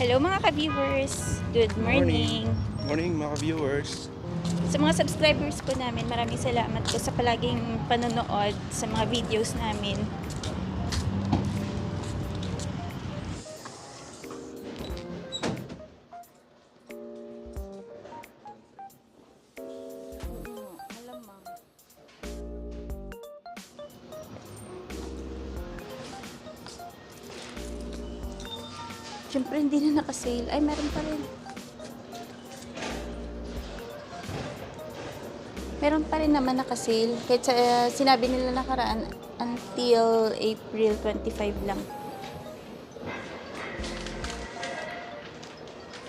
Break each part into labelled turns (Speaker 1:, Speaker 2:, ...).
Speaker 1: Hello mga ka-viewers! Good morning!
Speaker 2: Morning mga viewers.
Speaker 1: Sa mga subscribers po namin, maraming salamat po sa palaging panonood sa mga videos namin. Siyempre hindi na naka-sale. Ay, meron pa rin. Meron pa rin naman naka-sale. Kahit sinabi nila nakaraan, until April 25 lang.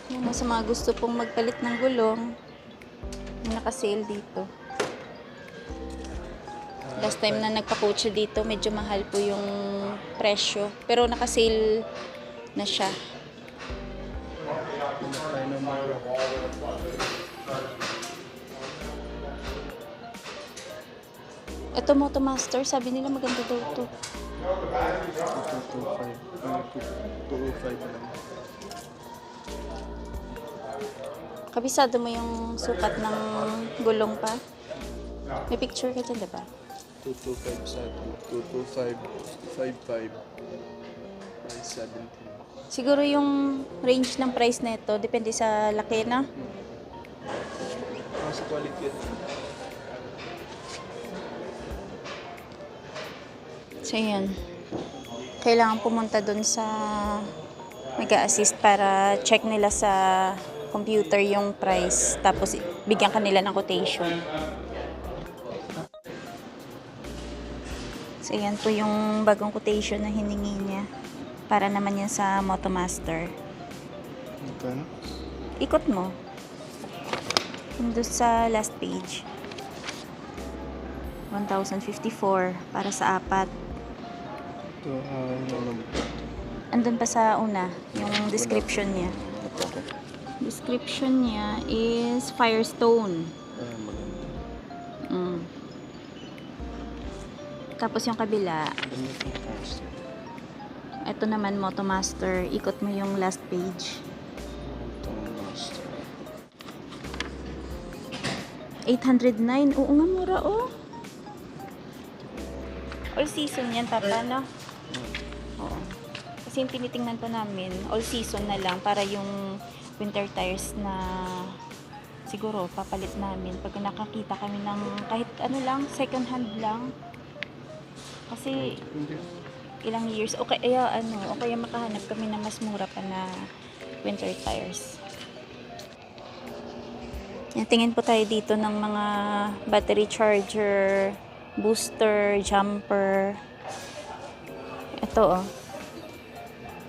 Speaker 1: Yan, sa mga gusto pong magpalit ng gulong, may naka-sale dito. Last time na nagpa-coach dito, medyo mahal po yung presyo. Pero naka-sale na siya. Ito Motomaster, sabi nila maganda daw ito.
Speaker 2: 225 lang.
Speaker 1: Kabisado mo yung sukat ng gulong pa? May picture ka dyan, diba?
Speaker 2: 225 sa 225, 55, 517.
Speaker 1: Siguro yung range ng price na ito, depende sa laki na.
Speaker 2: Sa quality ito.
Speaker 1: So, yan. Kailangan pumunta dun sa nag-a-assist para check nila sa computer yung price. Tapos, bigyan kanila ng quotation. So, yan po yung bagong quotation na hiningi niya. Para naman yan sa Motomaster.
Speaker 2: Magkano?
Speaker 1: Ikot mo. Doon sa last page. 1,054 para sa apat.
Speaker 2: Ito,
Speaker 1: Andun pa sa una, yung description niya. Description niya is Firestone.
Speaker 2: maganda.
Speaker 1: Tapos yung kabila, ito naman Motomaster. Ikot mo yung last page. 809. Oo nga, mura oh. All season yan, Papa, no? Oo. Kasi yung tinitingnan po namin, all season na lang para yung winter tires na siguro papalit namin pag nakakita kami ng kahit ano lang, second hand lang. Kasi ilang years o kaya makahanap kami na mas mura pa na winter tires. Yan, tingin po tayo dito ng mga battery charger, booster, jumper. Ito oh.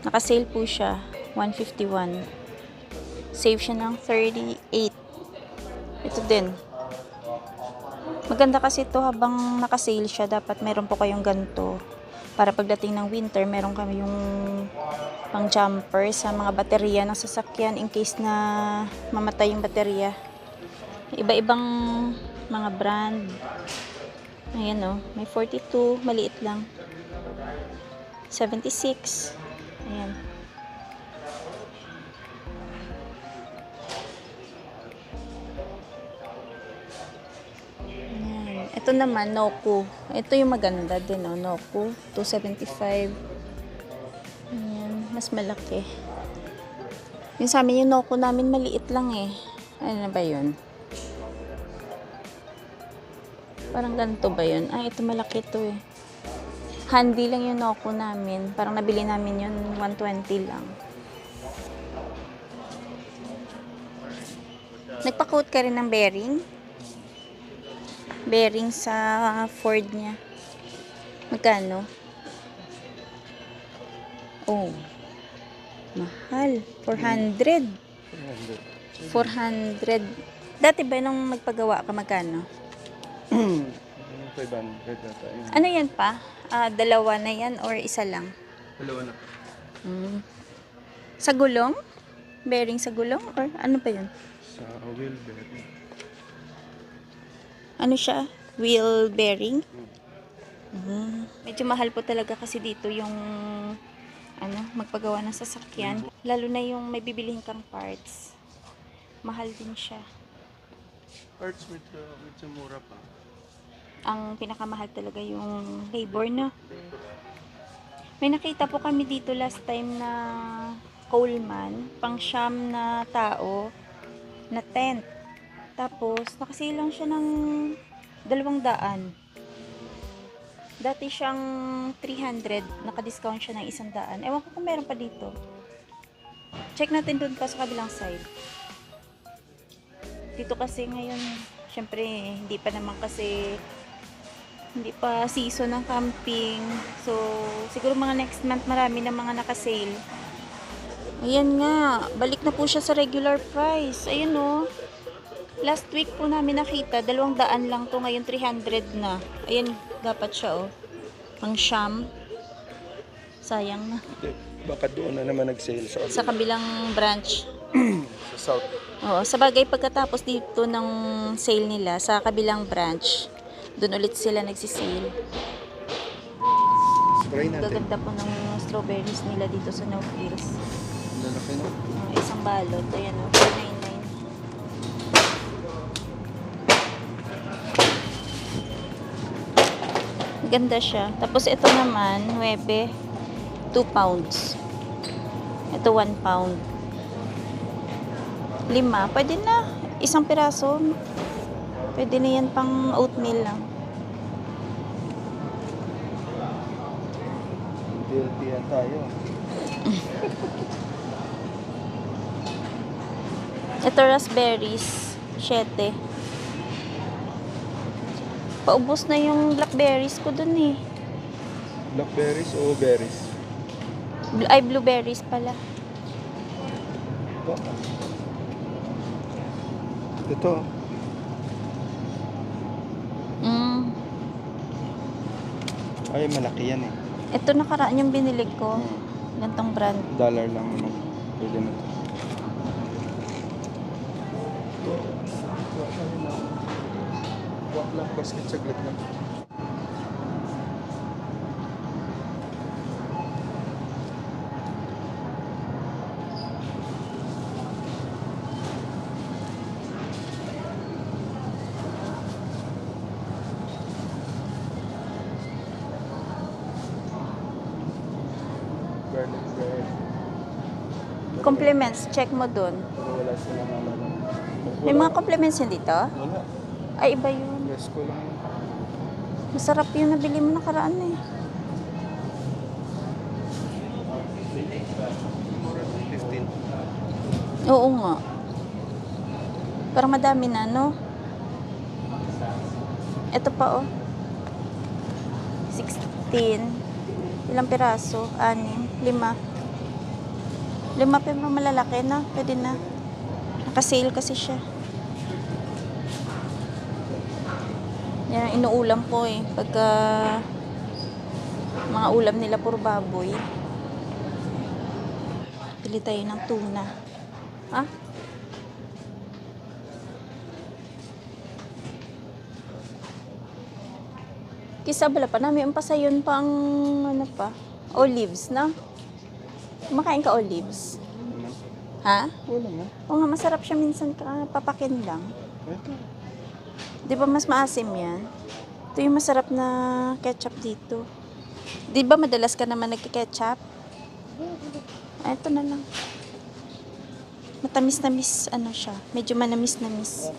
Speaker 1: Naka-sale po siya, 151. Save siya ng 38. Ito din. Maganda kasi ito habang naka-sale siya, dapat meron po kayong ganito. Para pagdating ng winter, meron kami yung pang jumper sa mga baterya ng sasakyan in case na mamatay yung baterya. Iba-ibang mga brand. Ayan o, may 42, maliit lang. 76. Ayan. Ito naman, Noku. Ito yung maganda din, oh. Noku, 275. Ayan, mas malaki. Yung sa amin, yung Noku namin maliit lang eh. Ano na ba yun? Parang ganito ba yun? Ay, ito malaki to eh. Handy lang yung Noku namin. Parang nabili namin yun, 120 lang. Nagpa-coat ka rin ng bearing? Bearing sa Ford niya. Magkano? Oh. Mahal. 400. 400. Dati ba nung magpagawa ka magkano?
Speaker 2: 500 ata yun.
Speaker 1: Ano yan pa? Dalawa na yan or isa lang?
Speaker 2: Dalawa na.
Speaker 1: Sa gulong? Bearing sa gulong? Or ano pa yun?
Speaker 2: Sa wheel bearing.
Speaker 1: Ano siya? Wheel bearing? Medyo mahal po talaga kasi dito yung magpagawa ng sasakyan. Lalo na yung may bibilihin kang parts. Mahal din siya.
Speaker 2: Parts medyo mura pa.
Speaker 1: Ang pinakamahal talaga yung labor, no? May nakita po kami dito last time na Coleman, pang siyam na tao, na tent. Tapos, nakasilang siya ng 200. Dati siyang 300, naka-discount siya ng 100. Ewan ko kung meron pa dito. Check natin dun pa sa kabilang side. Dito kasi ngayon, syempre, hindi pa season ng camping. So, siguro mga next month marami na mga naka-sale. Ayan nga, balik na po siya sa regular price. Ayun oh. Last week po namin nakita, 200 lang to, ngayon 300 na. Ayan, dapat siya oh. Pang siyam. Sayang na.
Speaker 2: Baka doon na naman nag-sale
Speaker 1: Sa kabilang branch.
Speaker 2: sa south.
Speaker 1: Oo, sa bagay pagkatapos dito ng sale nila, sa kabilang branch, doon ulit sila nagsisale.
Speaker 2: Spray natin.
Speaker 1: Gaganda po ng strawberries nila dito sa North Hills.
Speaker 2: Lalaki no?
Speaker 1: Isang balot. Ayan o, 499. Ganda siya. Tapos ito naman, 9, 2 pounds. Ito 1 pound. 5. Pwede na. Isang piraso. Pwede na yan pang oatmeal lang.
Speaker 2: Guilty yan tayo.
Speaker 1: Ito raspberries. 7. Paubos na yung blackberries ko dun eh.
Speaker 2: Blackberries o berries?
Speaker 1: Ay, blueberries pala.
Speaker 2: Ito. Ay, malaki yan eh.
Speaker 1: Ito nakaraan yung binili ko. Gantong brand.
Speaker 2: $1 lang naman. Pwede na ito. Wak lang, basket saglit lang. Garlic bread.
Speaker 1: Compliments, check mo dun.
Speaker 2: Pero wala silang ano.
Speaker 1: May mga compliments yun dito?
Speaker 2: Wala.
Speaker 1: Ay, iba yun.
Speaker 2: Yes ko lang.
Speaker 1: Masarap yun nabili mo nakaraan eh.
Speaker 2: Mura 15.
Speaker 1: Oo nga. Parang madami na, no? Ito pa, oh. 16. Ilang piraso? 6. 5. 5 pero malalaki na. Pwede na. Naka-sale kasi siya. Yan ang inuulam ko eh. Pagka mga ulam nila puro baboy. Pili tayo ng tuna. Ha? Kisabala pa namin ang pasayon pang ano pa, olives na. Kumakain ka olives? Ha?
Speaker 2: Wala nga.
Speaker 1: O nga, masarap siya minsan papakin lang.
Speaker 2: Ito.
Speaker 1: Di ba mas maasim yan? Ito yung masarap na ketchup dito. Di ba madalas ka naman nagki-ketchup? Ah, ito na lang. Matamis-namis ano siya. Medyo manamis-namis.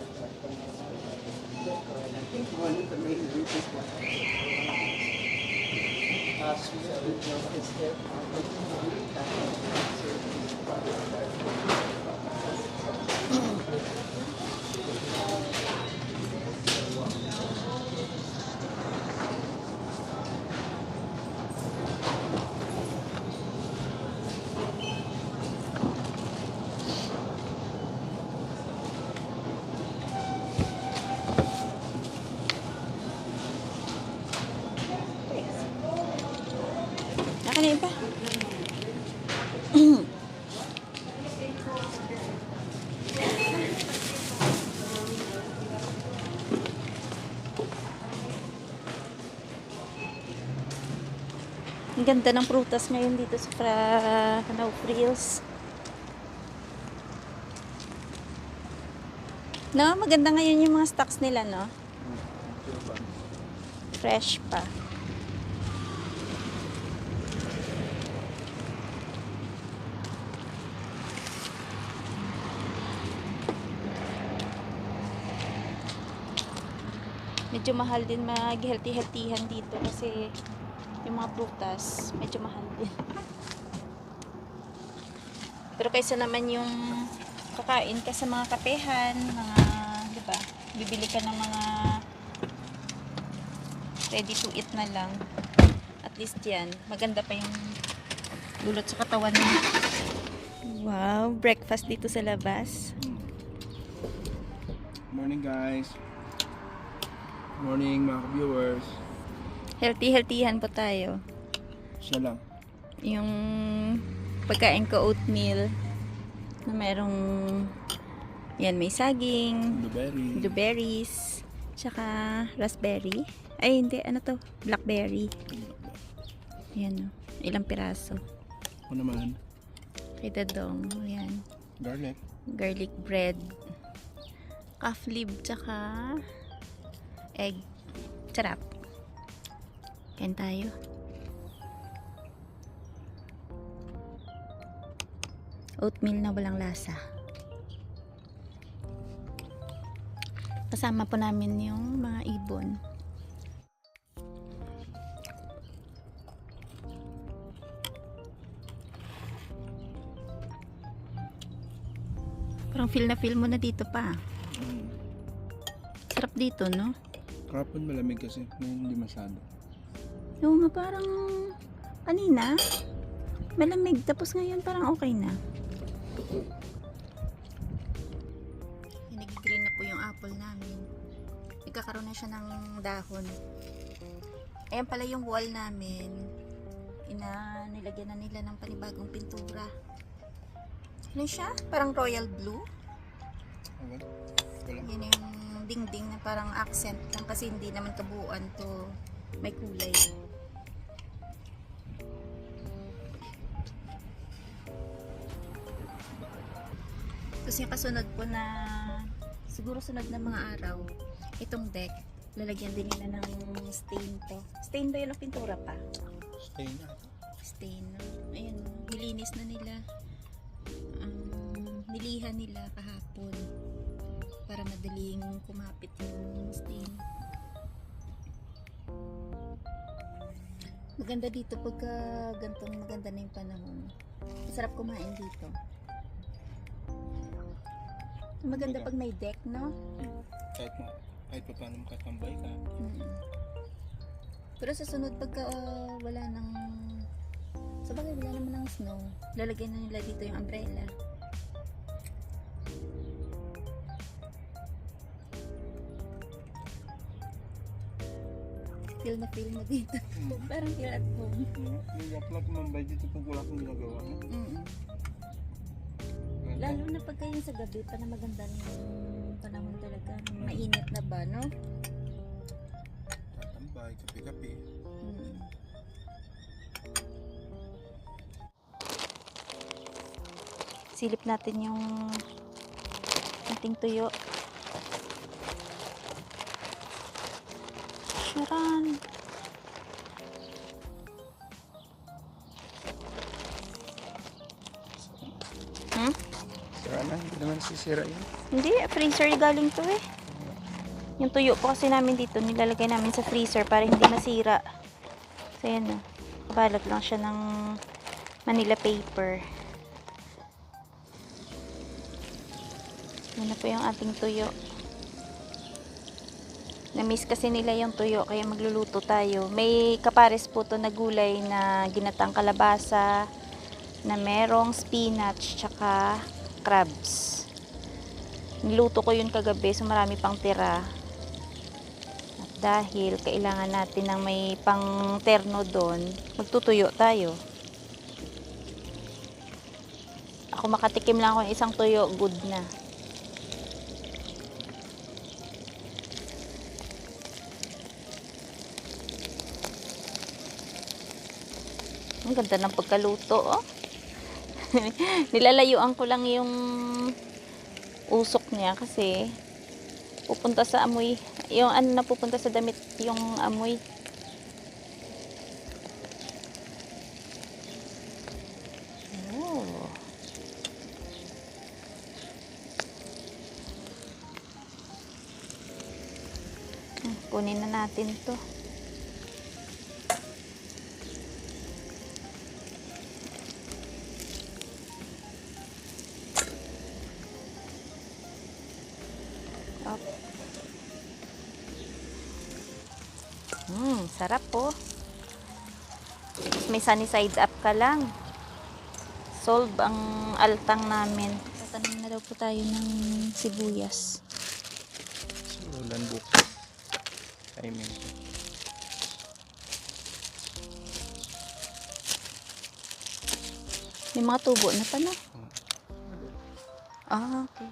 Speaker 1: Naka na iba. Ang ganda ng prutas ngayon dito sa Canao Frills. No, maganda ngayon yung mga stocks nila, no? Fresh pa. Medyo mahal din mag-healthy-healthyhan dito kasi yung mga prutas, medyo mahal din. Pero kaysa naman yung kakain ka sa mga kapehan, mga, di ba? Bibili ka ng mga ready to eat na lang. At least yan, maganda pa yung dulot sa katawan mo. Wow, breakfast dito sa labas.
Speaker 2: Morning guys. Morning mga viewers.
Speaker 1: Healthy-healthyhan po tayo.
Speaker 2: Siya lang.
Speaker 1: Yung pagkain ko oatmeal na merong yan, may saging,
Speaker 2: Blueberry.
Speaker 1: blueberries, tsaka raspberry. Ay, hindi. Ano to? Blackberry. Yan, oh. Ilang piraso.
Speaker 2: Ako naman.
Speaker 1: Kay Dadong. Yan.
Speaker 2: Garlic.
Speaker 1: Garlic bread. Calf lib, tsaka egg. Sarap. Kain tayo. Oatmeal na walang lasa. Kasama po namin yung mga ibon. Parang feel na feel mo na dito pa. Sarap dito, no?
Speaker 2: Kapon malamig kasi. Ngayon hindi masyado.
Speaker 1: Oo nga, parang kanina malamig, tapos ngayon parang okay na. Nag-green na po yung apple namin. Nagkakaroon na siya ng dahon. Ayan pala yung wall namin. Nilagyan na nila ng panibagong pintura. Ano siya? Parang royal blue.
Speaker 2: Okay. Wala.
Speaker 1: Yan yung dingding na parang accent lang kasi hindi naman kabuuan to may kulay. Tapos yung kasunod po na siguro sunod na mga araw, itong deck lalagyan din nila ng stain to. Stain ba yun o pintura pa?
Speaker 2: Stay na.
Speaker 1: Stain. Ayun, nilinis na nila. Nilihan nila kahapon para madaling kumapit yung stain. Maganda dito pagka gantong maganda na yung panahon. Masarap kumain dito. Maganda pag may deck, no?
Speaker 2: Kahit pa paano makatambay ka.
Speaker 1: Pero sa sunod pagka wala ng sa bagay wala naman ng snow, lalagyan na nila dito yung umbrella. Feel na feel mo dito. Parang feel at home.
Speaker 2: Nagap lang tumambay dito pag wala kong ginagawa.
Speaker 1: Lalo na pagka yung sa gabi pa na maganda na yung panahon talaga. Mainit na ba, no?
Speaker 2: Tatambay, kape-kape.
Speaker 1: Silip natin yung ating tuyo. Sharon.
Speaker 2: Sira na, hindi naman sisira yun.
Speaker 1: Hindi, freezer galing to eh. Yung tuyo po kasi namin dito, nilalagay namin sa freezer para hindi masira. So yan na. Kabalot lang siya ng Manila paper. Yan na po yung ating tuyo. Na-miss kasi nila yung tuyo kaya magluluto tayo. May kapares po to na gulay na ginatang kalabasa na merong spinach tsaka crabs. Niluto ko yun kagabi so marami pang tira. At dahil kailangan natin ng may pang terno doon, magtutuyo tayo. Ako makatikim lang ako ng isang tuyo, good na. Ang ganda ng pagkaluto, oh. Nilalayuan ko lang yung usok niya kasi pupunta sa amoy. Yung ano na pupunta sa damit, yung amoy. Oh. Kunin na natin to. Up. Sarap po. May sunny side up ka lang. Solve ang altang namin. Tatanim na daw po tayo ng sibuyas.
Speaker 2: Ulan bukas. Timing.
Speaker 1: May mga tubo na pa, no? Ah, okay.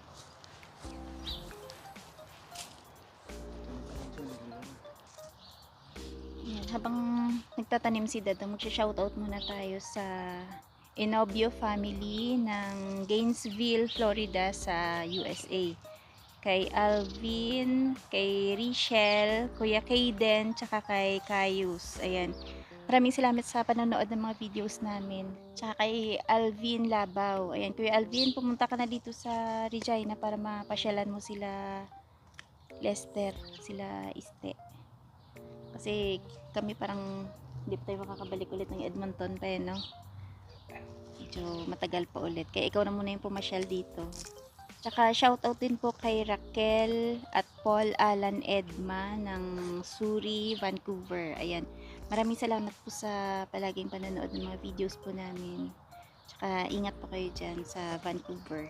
Speaker 1: Yan, habang nagtatanim si Dado, magsha-shoutout muna tayo sa Inobio family ng Gainesville, Florida sa USA. Kay Alvin, kay Richelle, Kuya Kaden, tsaka kay Caius. Ayan. Maraming salamat sa panonood ng mga videos namin. Tsaka kay Alvin Labaw. Ayan, Kuya Alvin, pumunta ka na dito sa Regina para mapasyalan mo sila Lester, sila Iste. Kasi kami parang hindi pa tayo makakabalik ulit ng Edmonton pa no? Medyo matagal pa ulit. Kaya ikaw na muna yung pumasyal dito. Tsaka shoutout din po kay Raquel at Paul Alan Edma ng Surrey, Vancouver. Ayan. Maraming salamat po sa palaging panonood ng mga videos po namin. Tsaka ingat po kayo dyan sa Vancouver.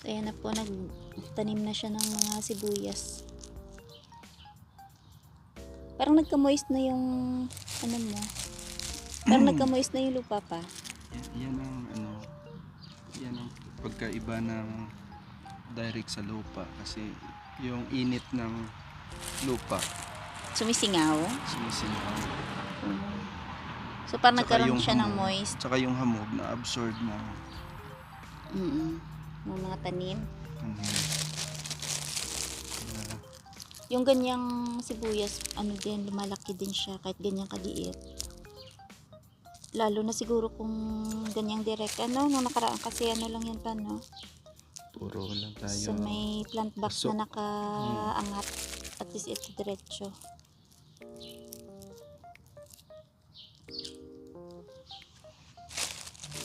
Speaker 1: Ayan na po, nagtanim na siya ng mga sibuyas. Parang nagka-moist na yung ano mo. Parang nagka-moist na yung lupa pa.
Speaker 2: Yan ang ano, yan ang pagkaiba ng direct sa lupa kasi yung init ng lupa
Speaker 1: Sumisingaw.
Speaker 2: sinisingaw.
Speaker 1: So parang
Speaker 2: Tsaka
Speaker 1: nagkaroon
Speaker 2: yung
Speaker 1: siya ng
Speaker 2: hamog,
Speaker 1: moist.
Speaker 2: tsaka yung hamog na absorb na
Speaker 1: Ng mga tanim.
Speaker 2: ano,
Speaker 1: Yung ganyang sibuyas, ano din, lumalaki din siya kahit ganyang kaliit. Lalo na siguro kung ganyang direct. Ano, nung nakaraan kasi ano lang yan pa, no?
Speaker 2: puro lang tayo.
Speaker 1: So may plant box
Speaker 2: Pasok.
Speaker 1: na nakaangat. At least ito diretso.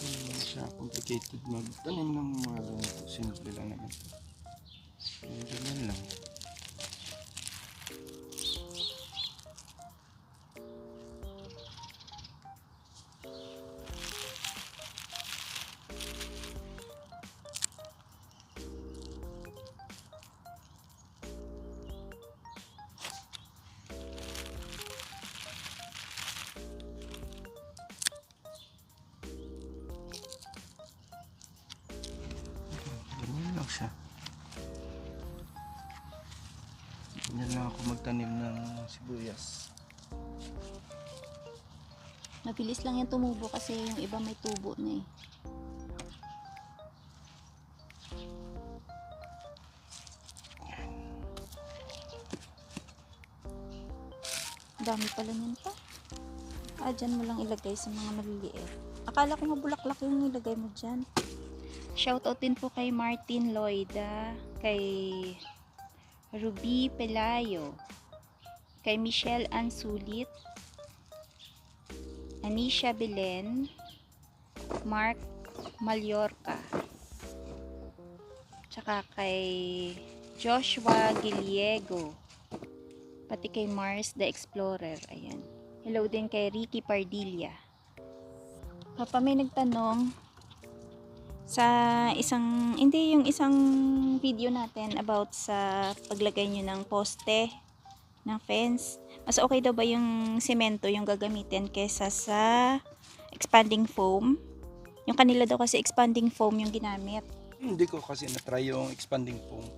Speaker 2: Hindi siya complicated magtanim ng mga ganito. Simple lang naman. Ganyan lang. Ganyan lang siya. Ganyan lang ako magtanim ng sibuyas.
Speaker 1: Mabilis lang yan tumubo kasi yung iba may tubo na eh. Dami pala niyan pa. Dyan mo lang ilagay sa mga maliliit. Akala ko nga bulaklak yung ilagay mo dyan. Shoutout din po kay Martin Loida, kay Ruby Pelayo, kay Michelle Ansulit, Anisha Belen, Mark Mallorca, tsaka kay Joshua Giliego, pati kay Mars the Explorer. Ayan. Hello din kay Ricky Pardilla. Papa, may nagtanong sa yung isang video natin about sa paglagay nyo ng poste ng fence. Mas okay daw ba yung semento yung gagamitin kesa sa expanding foam? Yung kanila daw kasi expanding foam yung ginamit.
Speaker 2: Hindi ko kasi na-try yung expanding foam.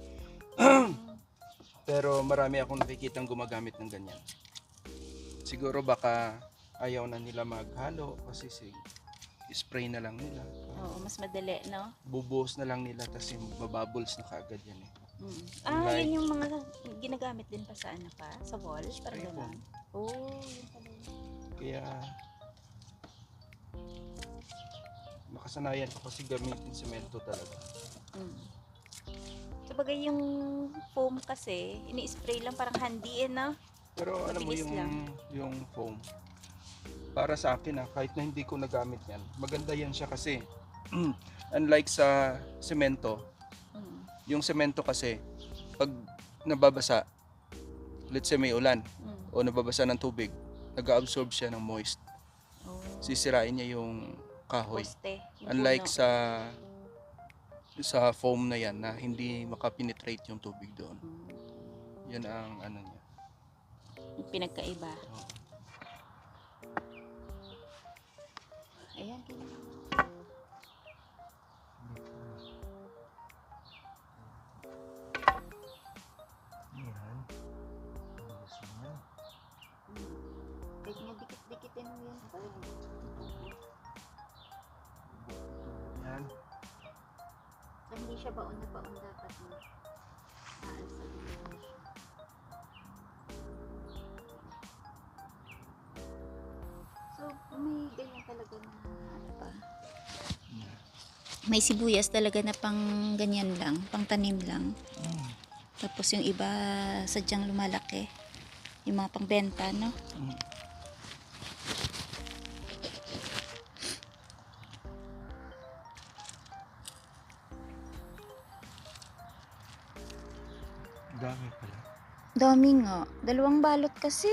Speaker 2: Pero marami akong nakikitang gumagamit ng ganyan. Siguro baka ayaw na nila maghalo kasi spray na lang nila.
Speaker 1: Oo, mas madali, no?
Speaker 2: Bubuhos na lang nila tapos yung babubbles na kaagad yan eh.
Speaker 1: Ah,
Speaker 2: Unlike-
Speaker 1: yun yung mga ginagamit din pa sa ano pa? Sa wall? Parang
Speaker 2: Spray
Speaker 1: gano'n.
Speaker 2: foam.
Speaker 1: Oh, yun pala yun.
Speaker 2: Kaya nakasanayan ko kasi gamitin semento talaga.
Speaker 1: Sabagay yung foam kasi, ini-spray lang parang handy no?
Speaker 2: Pero alam mo
Speaker 1: Mabilis lang.
Speaker 2: yung foam, para sa akin kahit na hindi ko nagamit yan, maganda yan siya kasi unlike sa semento,
Speaker 1: Mm.
Speaker 2: yung semento kasi pag nababasa, let's say may ulan
Speaker 1: Mm.
Speaker 2: o nababasa ng tubig, nag-absorb siya ng moist.
Speaker 1: Oh,
Speaker 2: Sisirain niya yung kahoy.
Speaker 1: poste. Yung
Speaker 2: Unlike
Speaker 1: puno.
Speaker 2: sa foam na yan na hindi makapenetrate yung tubig doon. Yan ang ano niya.
Speaker 1: Yung pinagkaiba.
Speaker 2: Oo.
Speaker 1: Ayan.
Speaker 2: Yan. Ayos naman.
Speaker 1: Pwede nga dikit-dikitin mo yan.
Speaker 2: Yan.
Speaker 1: So, hindi siya baon na baon dapat mo. Aalsa din siya. So, may ganyan talaga na ano pa. May sibuyas talaga na pang ganyan lang, pang tanim lang. Tapos yung iba sadyang lumalaki. Yung mga pangbenta, no?
Speaker 2: Dami pala.
Speaker 1: Dami nga. 2 balot kasi.